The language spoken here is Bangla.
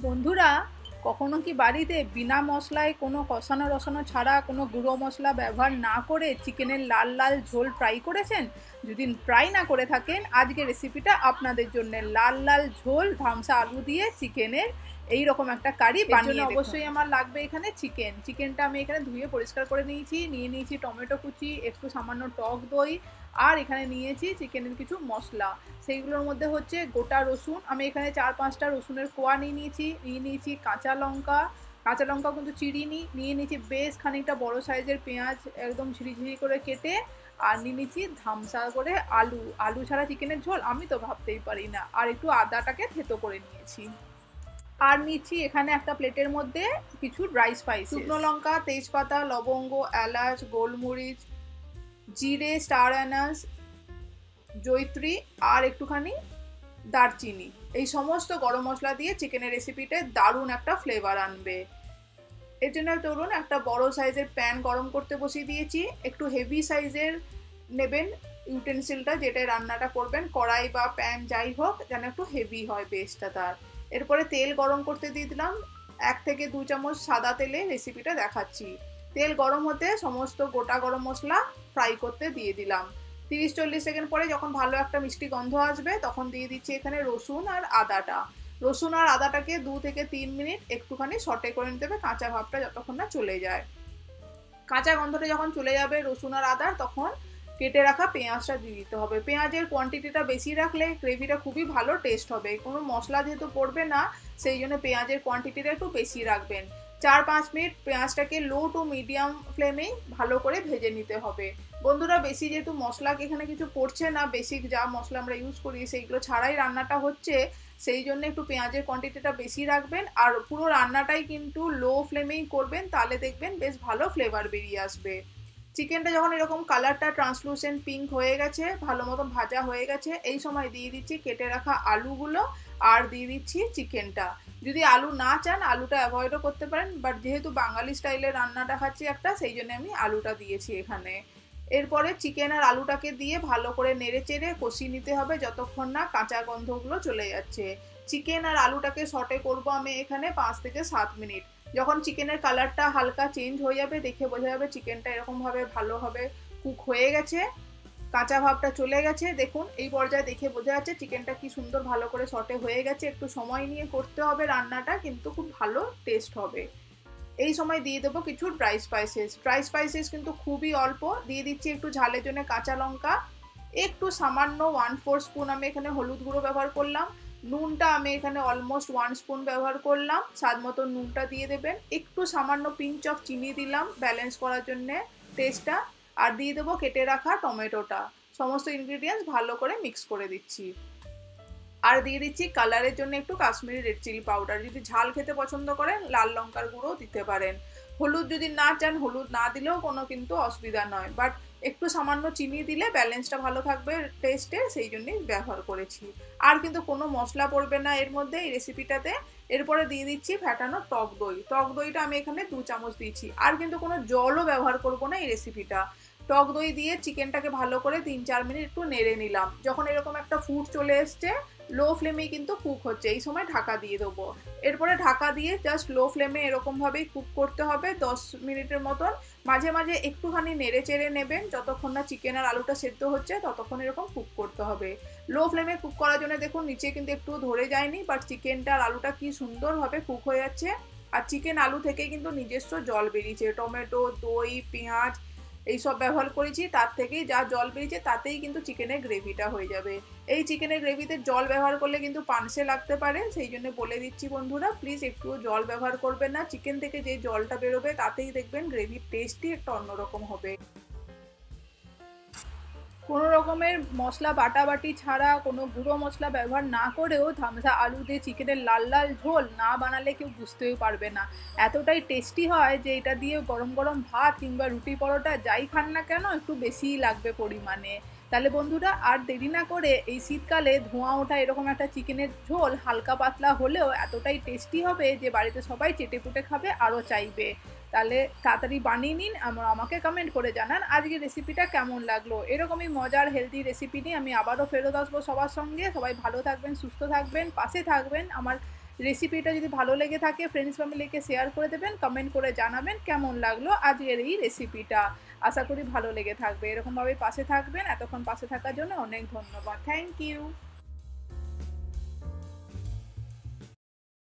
বন্ধুরা, কখনো কি বাড়িতে বিনা মশলায় কোনো কষানো রসানো ছাড়া কোনো গুঁড়ো মশলা ব্যবহার না করে চিকেনের লাল লাল ঝোল ট্রাই করেছেন? যদি ট্রাই না করে থাকেন, আজকের রেসিপিটা আপনাদের জন্য। লাল লাল ঝোল ধামসা আলু দিয়ে চিকেনের এই রকম একটা কারি বানিয়ে দেখুন। অবশ্যই আমার লাগবে এখানে চিকেনটা আমি এখানে ধুয়ে পরিষ্কার করে নিয়েছি টমেটো কুচি, একটু সামান্য টক দই, আর এখানে নিয়েছি চিকেনের কিছু মশলা। সেইগুলোর মধ্যে হচ্ছে গোটা রসুন, আমি এখানে 4-5টা রসুনের কোয়া নিয়েছি কাঁচা লঙ্কা কিন্তু চিড়িনি, নিয়ে নিয়েছি বেশ খানিকটা বড় সাইজের পেঁয়াজ, একদম ঝিরিঝিরি করে কেটে, আর নিয়ে নিয়েছি ধামসা করে আলু ছাড়া চিকেনের ঝোল আমি তো ভাবতেই পারি না, আর একটু আদাটাকে থেতো করে নিয়েছি। আর নিচ্ছি এখানে একটা প্লেটের মধ্যে কিছু ড্রাই স্পাইস, শুকনো লঙ্কা, তেজপাতা, লবঙ্গ, এলাচ, গোলমরিচ, জিরে, স্টার অ্যানাস, জয়িত্রী, আর একটুখানি দারচিনি। এই সমস্ত গরম মশলা দিয়ে চিকেনের রেসিপিতে দারুণ একটা ফ্লেভার আনবে। এর জন্য ধরুন একটা বড় সাইজের প্যান গরম করতে বসিয়ে দিয়েছি। একটু হেভি সাইজের নেবেন ইউটেন্সিলটা, যেটা রান্নাটা করবেন, কড়াই বা প্যান যাই হোক, যেন একটু হেভি হয় বেসটা তার। এরপরে তেল গরম করতে দিয়ে দিলাম 1 থেকে 2 চামচ সাদা তেলে, রেসিপিটা দেখাচ্ছি। তেল গরম হতে সমস্ত গোটা গরম মশলা ফ্রাই করতে দিয়ে দিলাম। 30-40 সেকেন্ড পরে যখন ভালো একটা মিষ্টি গন্ধ আসবে, তখন দিয়ে দিচ্ছি এখানে রসুন আর আদাটাকে 2 থেকে 3 মিনিট একটুখানি সটে করে নিতে হবে, কাঁচা ভাবটা যতক্ষণ না চলে যায়। কাঁচা গন্ধটা যখন চলে যাবে রসুন আর আদার, তখন কেটে রাখা পেঁয়াজটা দিয়ে দিতে হবে। পেঁয়াজের কোয়ান্টিটিটা বেশি রাখলে গ্রেভিটা খুবই ভালো টেস্ট হবে। কোনো মশলা যেহেতু পড়বে না, সেই জন্য পেঁয়াজের কোয়ান্টিটিটা একটু বেশি রাখবেন। 4-5 মিনিট পেঁয়াজটাকে লো টু মিডিয়াম ফ্লেমেই ভালো করে ভেজে নিতে হবে। বন্ধুরা, বেশি যেহেতু মশলা এখানে কিছু পড়ছে না, বেসিক যা মশলা আমরা ইউজ করি সেইগুলো ছাড়াই রান্নাটা হচ্ছে, সেই জন্য একটু পেঁয়াজের কোয়ান্টিটিটা বেশি রাখবেন। আর পুরো রান্নাটাই কিন্তু লো ফ্লেমেই করবেন, তাহলে দেখবেন বেশ ভালো ফ্লেভার বেরিয়ে আসবে। চিকেনটা যখন এরকম কালারটা ট্রান্সলুসেন্ট পিঙ্ক হয়ে গেছে, ভালো মতো ভাজা হয়ে গেছে, এই সময় দিয়ে দিচ্ছি কেটে রাখা আলুগুলো, আর দিয়ে দিচ্ছি চিকেনটা। যদি আলু না চান আলুটা অ্যাভয়েডও করতে পারেন, বাট যেহেতু বাঙালি স্টাইলে রান্না দেখাচ্ছি একটা, সেই জন্য আমি আলুটা দিয়েছি এখানে। এরপরে চিকেন আর আলুটাকে দিয়ে ভালো করে নেড়ে চেড়ে কষিয়ে নিতে হবে যতক্ষণ না কাঁচা গন্ধগুলো চলে যাচ্ছে। চিকেন আর আলুটাকে সটে করব আমি এখানে 5 থেকে 7 মিনিট। যখন চিকেনের কালারটা হালকা চেঞ্জ হয়ে যাবে, দেখে বোঝা যাবে চিকেনটা এরকমভাবে ভালোভাবে কুক হয়ে গেছে, কাঁচা ভাবটা চলে গেছে। দেখুন এই পর্যায়ে দেখে বোঝা যাচ্ছে চিকেনটা কি সুন্দর ভালো করে সটে হয়ে গেছে। একটু সময় নিয়ে করতে হবে রান্নাটা, কিন্তু খুব ভালো টেস্ট হবে। এই সময় দিয়ে দেবো কিছু ড্রাই স্পাইসেস কিন্তু খুবই অল্প দিয়ে দিচ্ছি। একটু ঝালের জন্য কাঁচা লঙ্কা, একটু সামান্য 1/4 স্পুন আমি এখানে হলুদ গুঁড়ো ব্যবহার করলাম। নুনটা আমি এখানে অলমোস্ট 1 স্পুন ব্যবহার করলাম, স্বাদ মতো নুনটা দিয়ে দেবেন। একটু সামান্য পিঞ্চ অফ চিনি দিলাম ব্যালেন্স করার জন্য টেস্টটা। আর দিয়ে দেবো কেটে রাখা টমেটোটা। সমস্ত ইনগ্রিডিয়েন্টস ভালো করে মিক্স করে দিচ্ছি। আর দিয়ে দিচ্ছি কালারের জন্য একটু কাশ্মীরি রেড চিলি পাউডার। যদি ঝাল খেতে পছন্দ করেন লাল লঙ্কার গুঁড়ো দিতে পারেন। হলুদ যদি না চান হলুদ না দিলেও কোনো কিন্তু অসুবিধা নয়, বাট একটু সামান্য চিনি দিলে ব্যালেন্সটা ভালো থাকবে টেস্টে, সেই জন্যই ব্যবহার করেছি। আর কিন্তু কোনো মশলা পড়বে না এর মধ্যে এই রেসিপিটাতে। এরপরে দিয়ে দিচ্ছি ফ্যাটানো টক দইটা আমি এখানে 2 চামচ দিয়েছি। আর কিন্তু কোনো জলও ব্যবহার করবো না এই রেসিপিটা। টক দই দিয়ে চিকেনটাকে ভালো করে 3-4 মিনিট একটু নেড়ে নিলাম। যখন এরকম একটা ফুট চলে এসছে, লো ফ্লেমেই কিন্তু কুক হচ্ছে, এই সময় ঢাকা দিয়ে দেবো। এরপরে ঢাকা দিয়ে জাস্ট লো ফ্লেমে এরকমভাবেই কুক করতে হবে 10 মিনিটের মতন। মাঝে মাঝে একটুখানি নেড়ে চেড়ে নেবেন, যতক্ষণ না চিকেন আর আলুটা সেদ্ধ হচ্ছে ততক্ষণ এরকম কুক করতে হবে। লো ফ্লেমে কুক করার জন্য দেখুন নিচে কিন্তু একটু ধরে যায়নি, বাট চিকেনটা আর আলুটা কি সুন্দরভাবে কুক হয়ে যাচ্ছে। আর চিকেন আলু থেকে কিন্তু নিজস্ব জল বেরিয়েছে, টমেটো, দই, পেঁয়াজ এইসব ব্যবহার করেছি, তার থেকেই যা জল বেরিয়েছে তাতেই কিন্তু চিকেনের গ্রেভিটা হয়ে যাবে। এই চিকেনের গ্রেভিতে জল ব্যবহার করলে কিন্তু পানসে লাগতে পারে, সেই জন্য বলে দিচ্ছি বন্ধুরা, প্লিজ একটুও জল ব্যবহার করবেন না। চিকেন থেকে যে জলটা বেরোবে তাতেই দেখবেন গ্রেভির টেস্টই একটা অন্যরকম হবে। কোনো রকমের মশলা বাটাবাটি ছাড়া, কোনো গুঁড়ো মশলা ব্যবহার না করেও ধামসা আলু দিয়ে চিকেনের লাল লাল ঝোল না বানালে কেউ বুঝতেই পারবে না। এতটাই টেস্টি হয় যে এটা দিয়ে গরম গরম ভাত কিংবা রুটি পরোটা যাই খান না কেন একটু বেশিই লাগবে পরিমাণে। তাহলে বন্ধুরা, আর দেরি না করে এই শীতকালে ধোঁয়া ওঠা এরকম একটা চিকেনের ঝোল হালকা পাতলা হলেও এতটাই টেস্টি হবে যে বাড়িতে সবাই চেটেপুটে খাবে, আরও চাইবে। তাহলে তাড়াতাড়ি বানিয়ে নিন, আমাকে কমেন্ট করে জানান আজকের রেসিপিটা কেমন লাগলো। এরকমই মজার হেলদি রেসিপি নিয়ে আমি আবারও ফেরত আসবো সবার সঙ্গে। সবাই ভালো থাকবেন, সুস্থ থাকবেন, পাশে থাকবেন, আমার রেসিপিটা যদি ভালো লেগে থাকে ফ্রেন্ডস ফ্যামিলিকে শেয়ার করে দেবেন, কমেন্ট করে জানাবেন কেমন লাগলো আজকের এই রেসিপিটা। আশা করি ভালো লেগে থাকবে। এরকমভাবে পাশে থাকবেন। এতক্ষণ পাশে থাকার জন্য অনেক ধন্যবাদ। Thank you.